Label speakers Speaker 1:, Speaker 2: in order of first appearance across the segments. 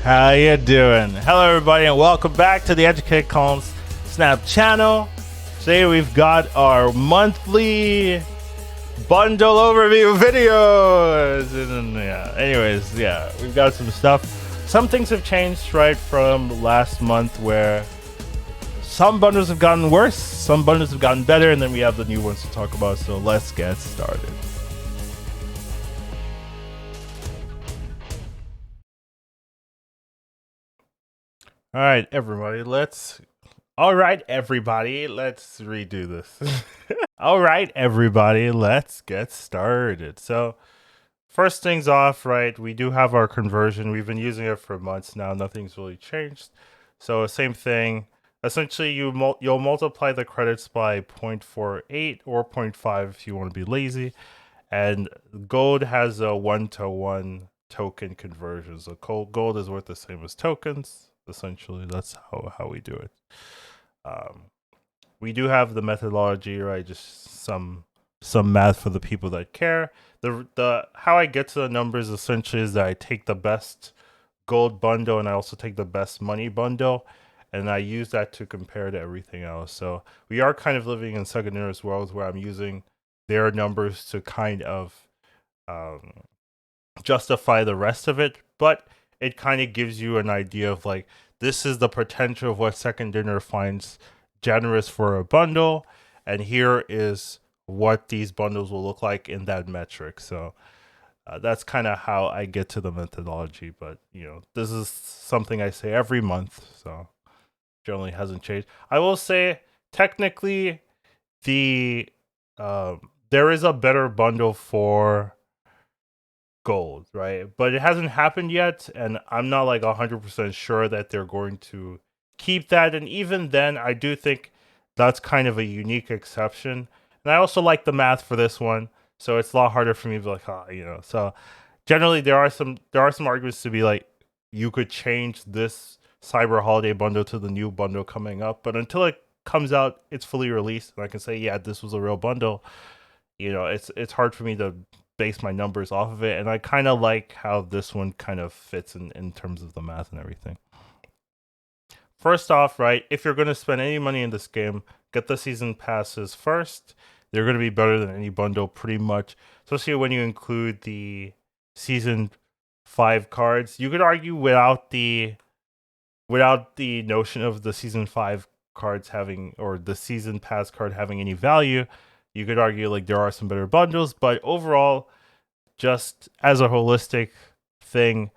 Speaker 1: How you doing? Hello everybody and welcome back to the Educate Collins Snap channel. Today we've got our monthly bundle overview videos. And we've got some stuff. Some things have changed right from last month where some bundles have gotten worse, some bundles have gotten better, and then we have the new ones to talk about. So let's get started. All right, everybody, let's redo this. All right, everybody, let's get started. So, first things off, right, we do have our conversion. We've been using it for months now. Nothing's really changed. So, same thing. Essentially, you'll multiply the credits by 0.48 or 0.5 if you want to be lazy. And gold has a 1-to-1 token conversion. So, gold is worth the same as tokens. Essentially, that's how we do it. We do have the methodology, right? Just some math for the people that care. The how I get to the numbers essentially is that I take the best gold bundle and I also take the best money bundle, and I use that to compare to everything else. So we are kind of living in Secondner's worlds where I'm using their numbers to kind of justify the rest of it, but it kind of gives you an idea of like, this is the potential of what Secondner finds generous for a bundle, and here is what these bundles will look like in that metric. So that's kind of how I get to the methodology, but this is something I say every month, so generally hasn't changed. I will say technically there is a better bundle for gold, right? But it hasn't happened yet, and I'm not like 100% sure that they're going to keep that. And even then, I do think that's kind of a unique exception. And I also like the math for this one, so it's a lot harder for me to be like, So generally, there are some arguments to be like, you could change this Cyber Holiday bundle to the new bundle coming up, but until it comes out, it's fully released, and I can say, yeah, this was a real bundle. It's hard for me to base my numbers off of it, and I kind of like how this one kind of fits in terms of the math and everything. First off, right, if you're going to spend any money in this game, get the season passes first. They're going to be better than any bundle pretty much, especially when you include the season 5 cards. You could argue without the notion of the season 5 cards having, or the season pass card having any value, you could argue like there are some better bundles, but overall, just as a holistic thing,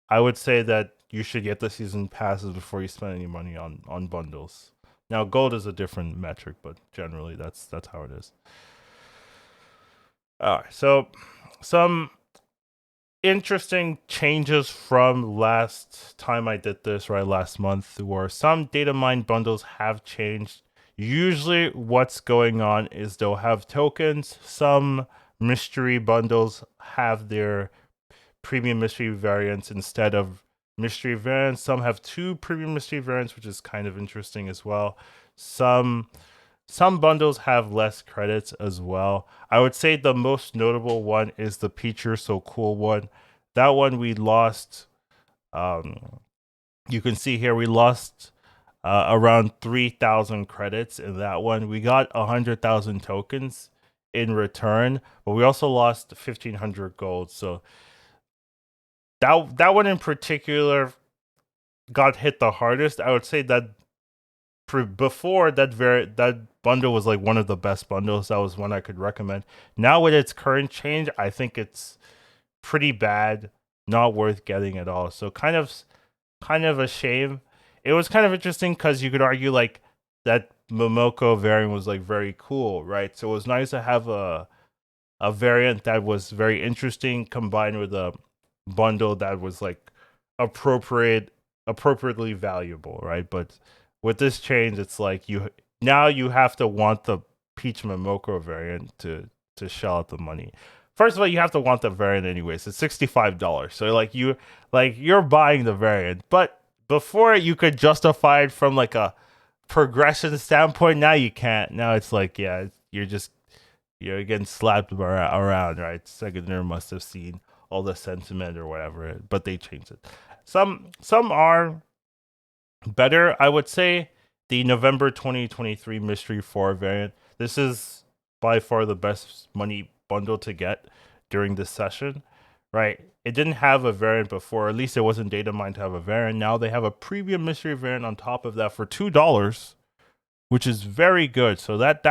Speaker 1: I would say that you should get the season passes before you spend any money on bundles. Now, gold is a different metric, but generally that's how it is. All right, so some interesting changes from last time I did this, right, last month, where some data mine bundles have changed. Usually what's going on is they'll have tokens. Some mystery bundles have their premium mystery variants instead of mystery variants. Some have 2 premium mystery variants, which is kind of interesting as well. Some bundles have less credits as well. I would say the most notable one is the Peach You're So Cool one. That one we lost. You can see here we lost around 3,000 credits in that one. We got 100,000 tokens in return, but we also lost 1,500 gold. So that one in particular got hit the hardest. I would say that before that bundle was like one of the best bundles. That was one I could recommend. Now with its current change, I think it's pretty bad, not worth getting at all. So kind of a shame. It was kind of interesting because you could argue like that Momoko variant was like very cool, right? So it was nice to have a variant that was very interesting combined with a bundle that was like appropriately valuable, right? But with this change, it's like you have to want the Peach Momoko variant to shell out the money. First of all, you have to want the variant anyways. It's $65, so you're buying the variant. But before you could justify it from like a progression standpoint. Now you can't. Now it's like, yeah, you're getting slapped around, right? Secondner must have seen all the sentiment or whatever, but they changed it. Some are better. I would say the November 2023 Mystery 4 variant. This is by far the best money bundle to get during this session, right? It didn't have a variant before, at least it wasn't data mined to have a variant. Now they have a premium mystery variant on top of that for $2, which is very good. So that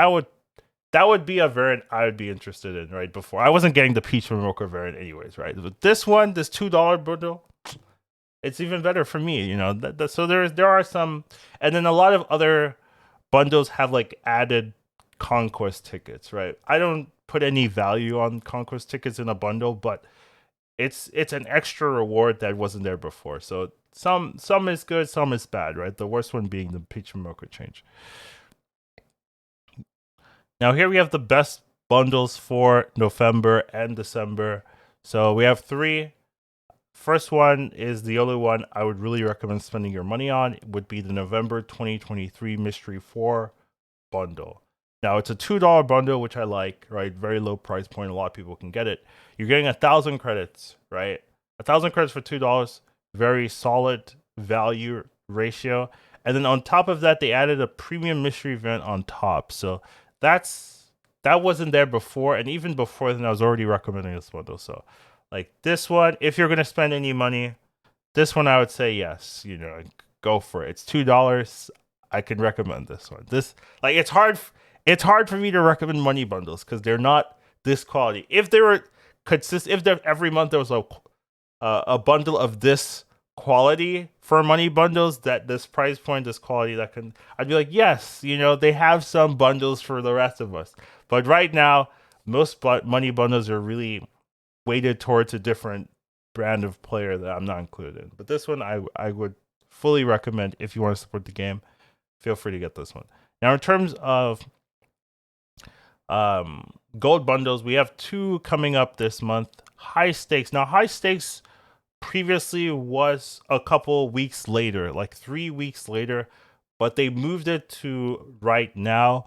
Speaker 1: would be a variant I would be interested in, right? Before I wasn't getting the Peach Mocha variant anyways, right? But this one, this $2 bundle, it's even better for me, you know. So there are some, and then a lot of other bundles have like added conquest tickets, right? I don't put any value on conquest tickets in a bundle, but it's an extra reward that wasn't there before. So some is good, some is bad, right? The worst one being the Peach Mocha change. Now here we have the best bundles for November and December. So we have three. First one is the only one I would really recommend spending your money on. It would be the November 2023 Mystery 4 bundle. Now it's a $2 bundle, which I like, right? Very low price point. A lot of people can get it. You're getting 1,000 credits, right? 1,000 credits for $2. Very solid value ratio. And then on top of that, they added a premium mystery event on top. So that wasn't there before, and even before then, I was already recommending this bundle. So, like this one, if you're gonna spend any money, this one I would say yes. You know, go for it. It's $2. I can recommend this one. This like it's hard. It's hard for me to recommend money bundles because they're not this quality. If they were if there every month there was a bundle of this quality for money bundles, that this price point, this quality, that can, I'd be like, yes, you know, they have some bundles for the rest of us. But right now, most money bundles are really weighted towards a different brand of player that I'm not included in. But this one I would fully recommend. If you want to support the game, feel free to get this one. Now in terms of gold bundles, we have two coming up this month. High stakes. Now high stakes previously was a couple weeks later, like 3 weeks later, but they moved it to right now.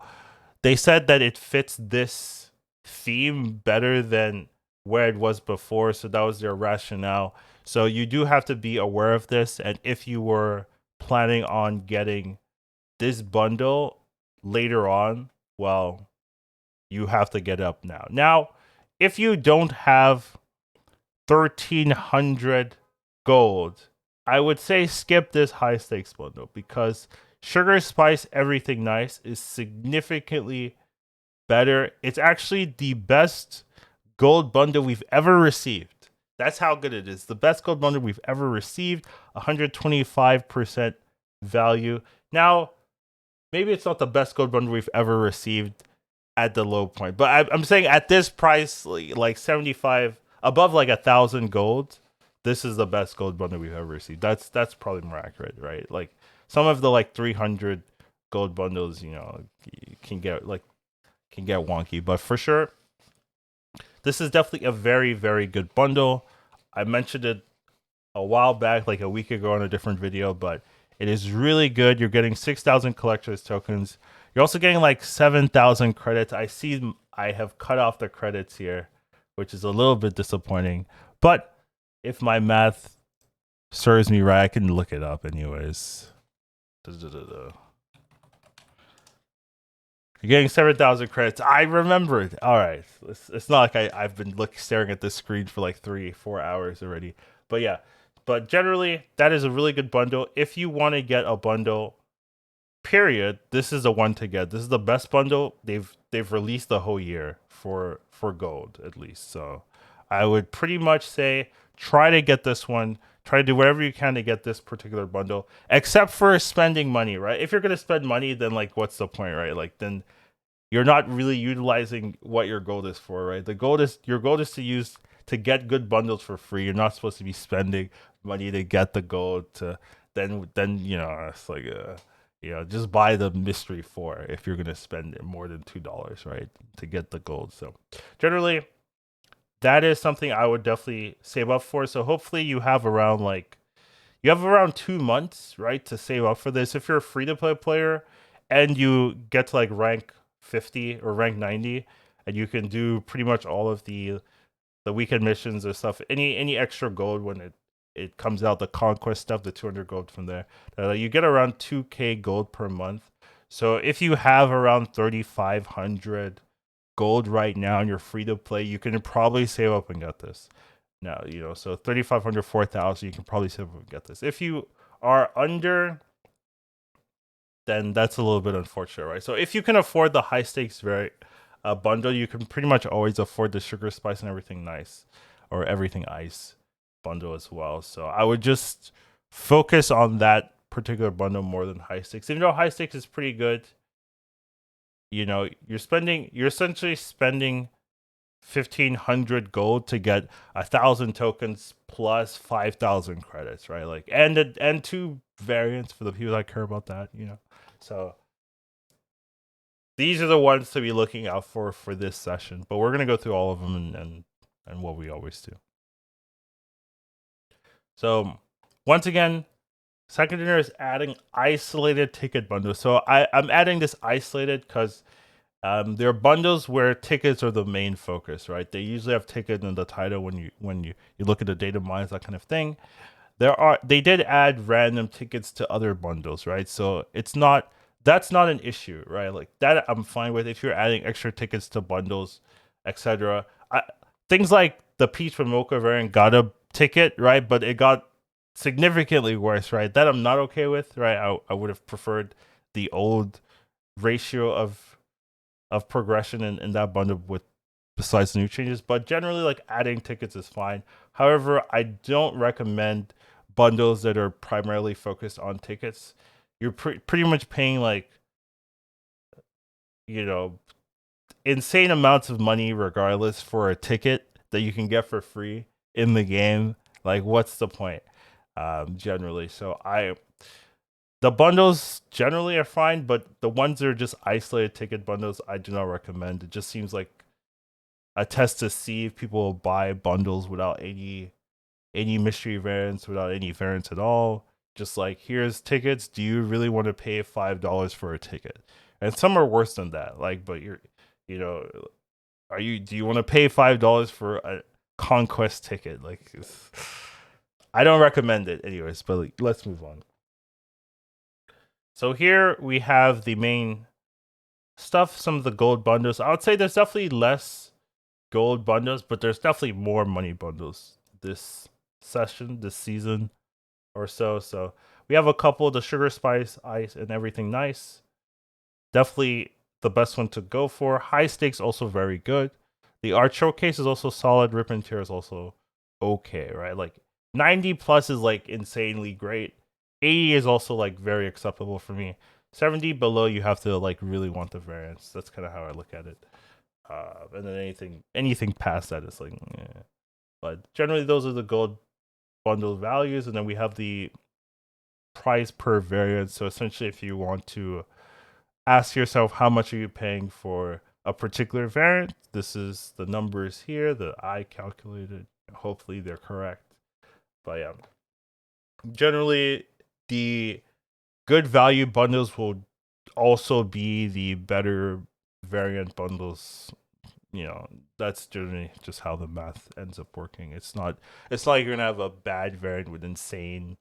Speaker 1: They said that it fits this theme better than where it was before, so that was their rationale. So you do have to be aware of this, and if you were planning on getting this bundle later on, well, you have to get up now. Now, if you don't have 1,300 gold, I would say skip this high stakes bundle because Sugar Spice Everything Nice is significantly better. It's actually the best gold bundle we've ever received. That's how good it is. The best gold bundle we've ever received, 125% value. Now, maybe it's not the best gold bundle we've ever received at the low point, but I'm saying at this price, like 75, above like 1,000 gold, this is the best gold bundle we've ever received. That's probably more accurate, right? Like some of the like 300 gold bundles, you know, can get wonky, but for sure, this is definitely a very, very good bundle. I mentioned it a while back, like a week ago on a different video, but it is really good. You're getting 6,000 collector's tokens. You're also getting like 7,000 credits. I see I have cut off the credits here, which is a little bit disappointing. But if my math serves me right, I can look it up anyways. You're getting 7,000 credits. I remember it. All right. It's not like I've been staring at this screen for like 3-4 hours already. But yeah. But generally, that is a really good bundle. If you want to get a bundle, period, this is the one to get. This is the best bundle they've released the whole year for gold, at least. So I would pretty much say try to get this one. Try to do whatever you can to get this particular bundle, except for spending money, right? If you're gonna spend money, then like what's the point, right? Like then you're not really utilizing what your gold is for, right? Your gold is to use to get good bundles for free. You're not supposed to be spending money to get the gold to then you know, it's like you know, just buy the mystery 4 if you're gonna spend more than $2, right, to get the gold. So generally, that is something I would definitely save up for. So hopefully you have around 2 months, right, to save up for this. If you're a free to play player and you get to like rank 50 or rank 90, and you can do pretty much all of the weekend missions or stuff, any extra gold when it comes out the conquest stuff, the 200 gold from there. You get around 2k gold per month. So if you have around 3,500 gold right now and you're free to play, you can probably save up and get this. Now, so 3,500, 4,000, you can probably save up and get this. If you are under, then that's a little bit unfortunate, right? So if you can afford the high stakes bundle, you can pretty much always afford the sugar spice and everything nice, or everything ice bundle as well. So I would just focus on that particular bundle more than high stakes. Even though high stakes is pretty good, you're essentially spending 1,500 gold to get 1,000 tokens plus 5,000 credits, right? Like, and 2 variants for the people that care about that, So these are the ones to be looking out for this session. But we're gonna go through all of them and what we always do. So once again, Second Dinner is adding isolated ticket bundles. So I'm adding this isolated because there are bundles where tickets are the main focus, right? They usually have ticket in the title when you look at the data mines, that kind of thing. They did add random tickets to other bundles, right? So that's not an issue, right? Like that I'm fine with if you're adding extra tickets to bundles, etc. Things like the Peach from Mocha variant got a ticket, right? But it got significantly worse, right? That I'm not okay with, right? I would have preferred the old ratio of progression in that bundle with besides the new changes. But generally, like adding tickets is fine. However, I don't recommend bundles that are primarily focused on tickets. You're pretty much paying like insane amounts of money regardless for a ticket that you can get for free in the game. Like, what's the point? Generally, so the bundles generally are fine, but the ones that are just isolated ticket bundles, I do not recommend. It just seems like a test to see if people will buy bundles without any mystery variants, without any variants at all. Just like, here's tickets. Do you really want to pay $5 for a ticket? And some are worse than that. Like, but do you want to pay $5 for a conquest ticket? Like, I don't recommend it anyways, but like, let's move on. So here we have the main stuff, some of the gold bundles. I would say there's definitely less gold bundles, but there's definitely more money bundles this season or so. So we have a couple, the sugar spice, ice, and everything nice. Definitely the best one to go for. High stakes also very good. The art showcase is also solid. Rip and tear is also okay, right? Like 90 plus is like insanely great. 80 is also like very acceptable for me. 70 below, you have to like really want the variants. That's kind of how I look at it. And then anything past that is like, yeah. But generally, those are the gold bundle values, and then we have the price per variant. So essentially, if you want to ask yourself how much are you paying for a particular variant, this is the numbers here that I calculated. Hopefully, they're correct. But yeah, generally, the good value bundles will also be the better variant bundles. That's generally just how the math ends up working. It's not like you're gonna have a bad variant with insane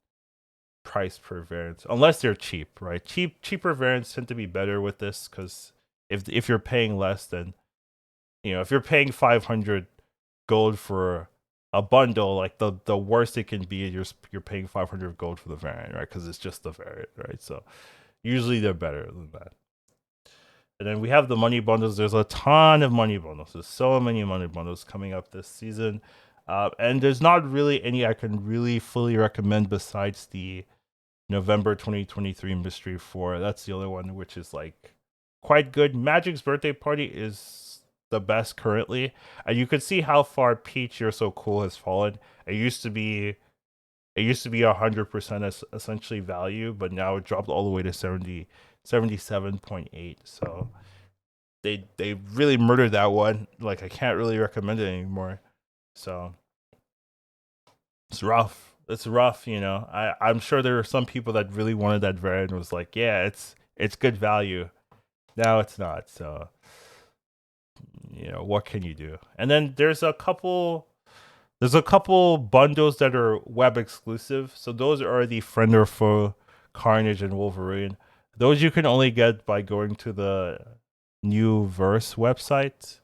Speaker 1: price per variant, unless they're cheap, right? Cheaper variants tend to be better with this, because if you're paying less, then if you're paying 500 gold for a bundle, like the worst it can be is you're paying 500 gold for the variant, right? Because it's just the variant, right? So usually they're better than that. And then we have the money bundles. There's a ton of money bundles. There's so many money bundles coming up this season. And there's not really any I can really fully recommend besides the November 2023 Mystery 4. That's the only one which is like quite good. Magic's Birthday Party is the best currently. And you can see how far Peach You're So Cool has fallen. It used to be 100% essentially value, but now it dropped all the way to 77.8. So they really murdered that one. Like, I can't really recommend it anymore. So it's rough. I'm sure there are some people that really wanted that variant and was like, yeah, it's good value. Now it's not. So what can you do? And then there's a couple There's a couple bundles that are web exclusive. So those are the Friend or Foe, Carnage, and Wolverine. Those you can only get by going to the New Verse website,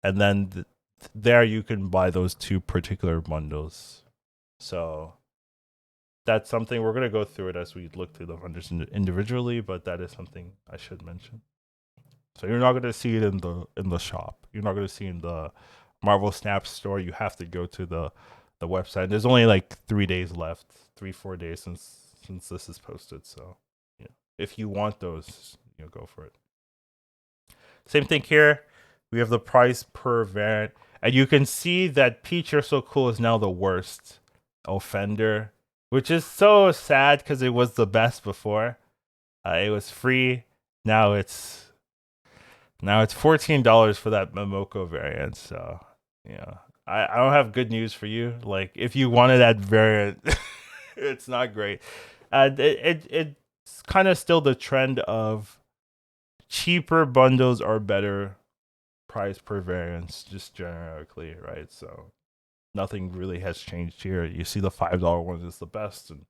Speaker 1: and then there you can buy those two particular bundles. So that's something we're gonna go through it as we look through the bundles individually, but that is something I should mention. So you're not gonna see it in the shop. You're not gonna see it in the Marvel Snap store. You have to go to the website. There's only like 3 days left, 3-4 days since this is posted. So yeah, if you want those, go for it. Same thing here. We have the price per variant, and you can see that Peach You're So Cool is now the worst offender, which is so sad because it was the best before. It was free. Now it's $14 for that Momoko variant. So yeah, I don't have good news for you. Like if you wanted that variant, it's not great. It's kind of still the trend of cheaper bundles are better price per variance, just generically, right? So nothing really has changed here. You see the $5 one is the best, and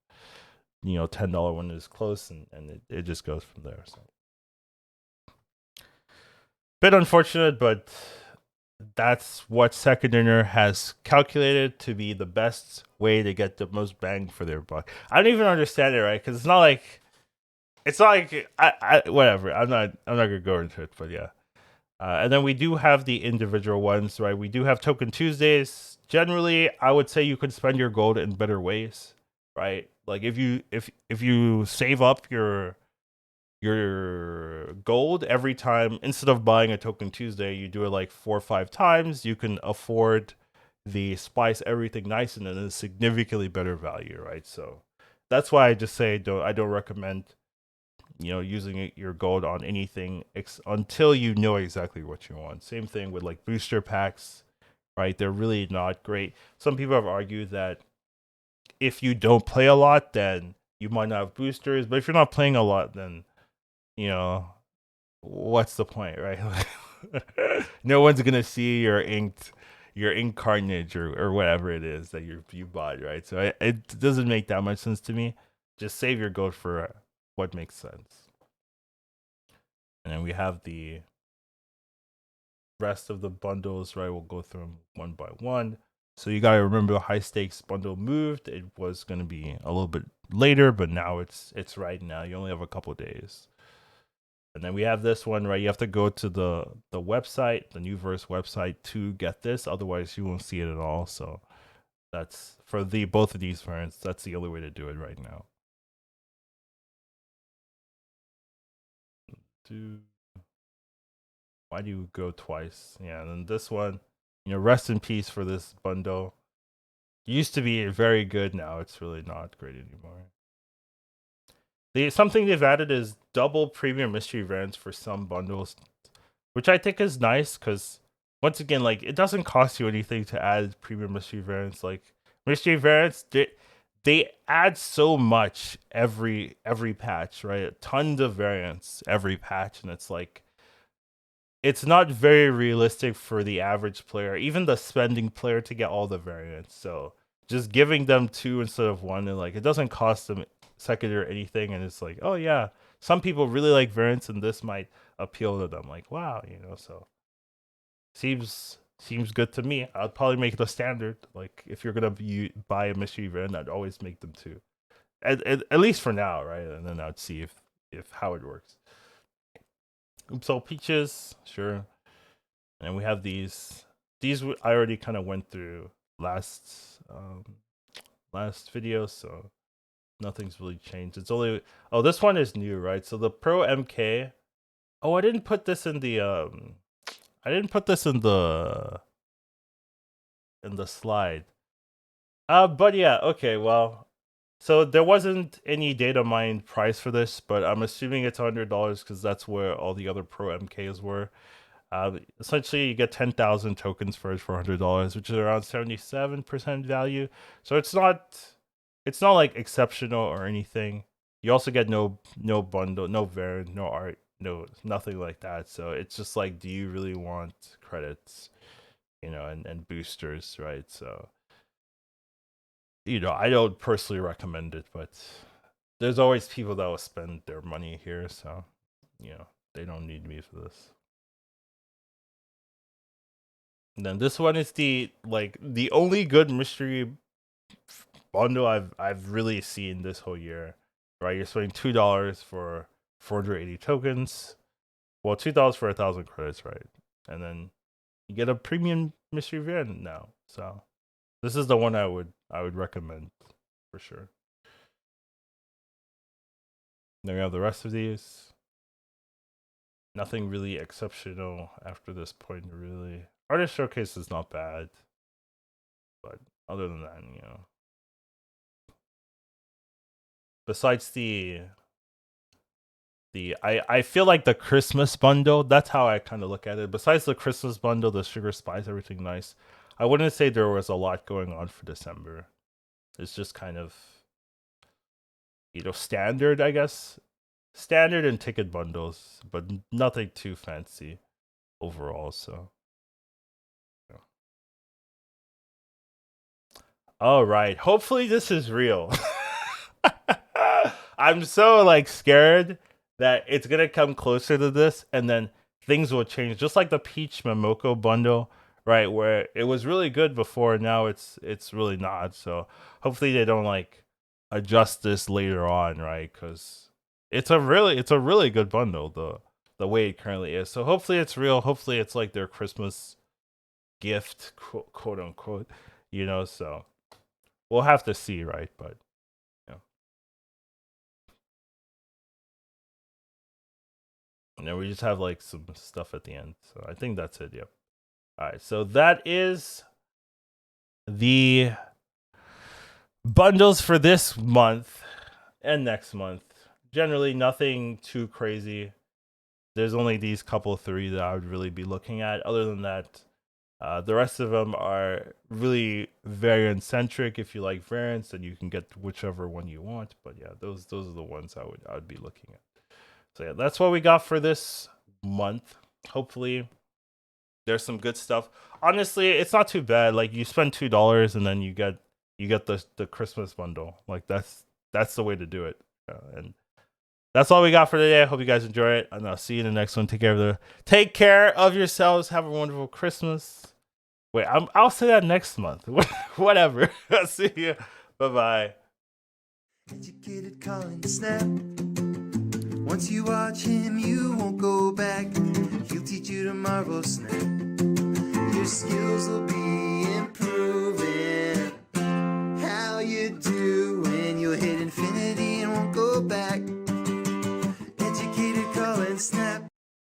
Speaker 1: $10 one is close, and it just goes from there. So bit unfortunate, but that's what Second Dinner has calculated to be the best way to get the most bang for their buck. I don't even understand it, right? Because it's not like I whatever. I'm not gonna go into it, but yeah. And then we do have the individual ones, right? We do have Token Tuesdays. Generally, I would say you could spend your gold in better ways, right? Like if you save up your gold every time, instead of buying a Token Tuesday, you do it like 4 or 5 times, you can afford the Spice Everything Nice and then a significantly better value, right? So that's why I just say I don't recommend using your gold on anything until you know exactly what you want. Same thing with like booster packs, right? They're really not great. Some people have argued that if you don't play a lot, then you might not have boosters, but if you're not playing a lot, then you know what's the point, right? No one's gonna see your ink carnage or whatever it is that you bought, right? So it doesn't make that much sense to me. Just save your gold for what makes sense. And then we have the rest of the bundles, right? We'll go through them one by one. So you gotta remember the high stakes bundle moved. It was gonna be a little bit later, but now it's right now. You only have a couple days. And then we have this one, right? You have to go to the website, the New Verse website, to get this. Otherwise, you won't see it at all. So that's for both of these variants. That's the only way to do it right now. Why do you go twice? Yeah, and then this one, rest in peace for this bundle. Used to be very good. Now it's really not great anymore. Something they've added is double premium mystery variants for some bundles, which I think is nice because once again, like it doesn't cost you anything to add premium mystery variants. Like mystery variants, they add so much every patch, right? Tons of variants every patch, and it's not very realistic for the average player, even the spending player, to get all the variants. So just giving them 2 instead of 1, and like it doesn't cost them second or anything, and it's like, oh yeah, some people really like variants, and this might appeal to them. Like wow, so seems good to me. I'd probably make it a standard. Like if you're gonna buy a mystery variant, I'd always make them 2, at least for now, right? And then I'd see if how it works. So peaches, sure. And we have these I already kind of went through last video, so nothing's really changed. It's only this one is new, right? So the Pro MK. Oh, I didn't put this in the slide. But yeah, okay, well, so there wasn't any data mined price for this, but I'm assuming it's $100 because that's where all the other Pro MKs were. Essentially, you get 10,000 tokens for $100, which is around 77% value. So it's not like exceptional or anything. You also get no bundle, no variant, no art, no nothing like that. So it's just like, do you really want credits, and boosters, right? So I don't personally recommend it, but there's always people that will spend their money here, so they don't need me for this. And then this one is the only good mystery bundle I've really seen this whole year. Right, you're spending $2 for 480 tokens. Well, $2 for 1,000 credits, right? And then you get a premium mystery variant now. So this is the one I would recommend for sure. Then we have the rest of these. Nothing really exceptional after this point, really. Artist Showcase is not bad, but other than that, besides I feel like the Christmas bundle, that's how I kind of look at it. Besides the Christmas bundle, the sugar spice, everything nice. I wouldn't say there was a lot going on for December. It's just kind of standard, I guess. Standard and ticket bundles, but nothing too fancy overall, so. All right. Hopefully this is real. I'm so scared that it's gonna come closer to this, and then things will change, just like the Peach Momoko bundle, right? Where it was really good before, now it's really not. So hopefully they don't adjust this later on, right? Because it's a really good bundle, the way it currently is. So hopefully it's real. Hopefully it's like their Christmas gift, quote unquote. So we'll have to see, right? But and then we just have some stuff at the end. So I think that's it. Yep. All right. So that is the bundles for this month and next month. Generally, nothing too crazy. There's only these couple three that I would really be looking at. Other than that, the rest of them are really variant centric. If you like variants, then you can get whichever one you want. But yeah, those are the ones I would be looking at. So yeah, that's what we got for this month. Hopefully there's some good stuff. Honestly, it's not too bad. You spend $2 and then you get the Christmas bundle. That's the way to do it. And that's all we got for today. I hope you guys enjoy it, and I'll see you in the next one. Take care of yourselves. Have a wonderful Christmas. Wait, I'll say that next month. Whatever. I'll see you. Bye-bye. Educated calling snap. Once you watch him, you won't go back. He'll teach you tomorrow, snap. Your skills will be improving. How you doing?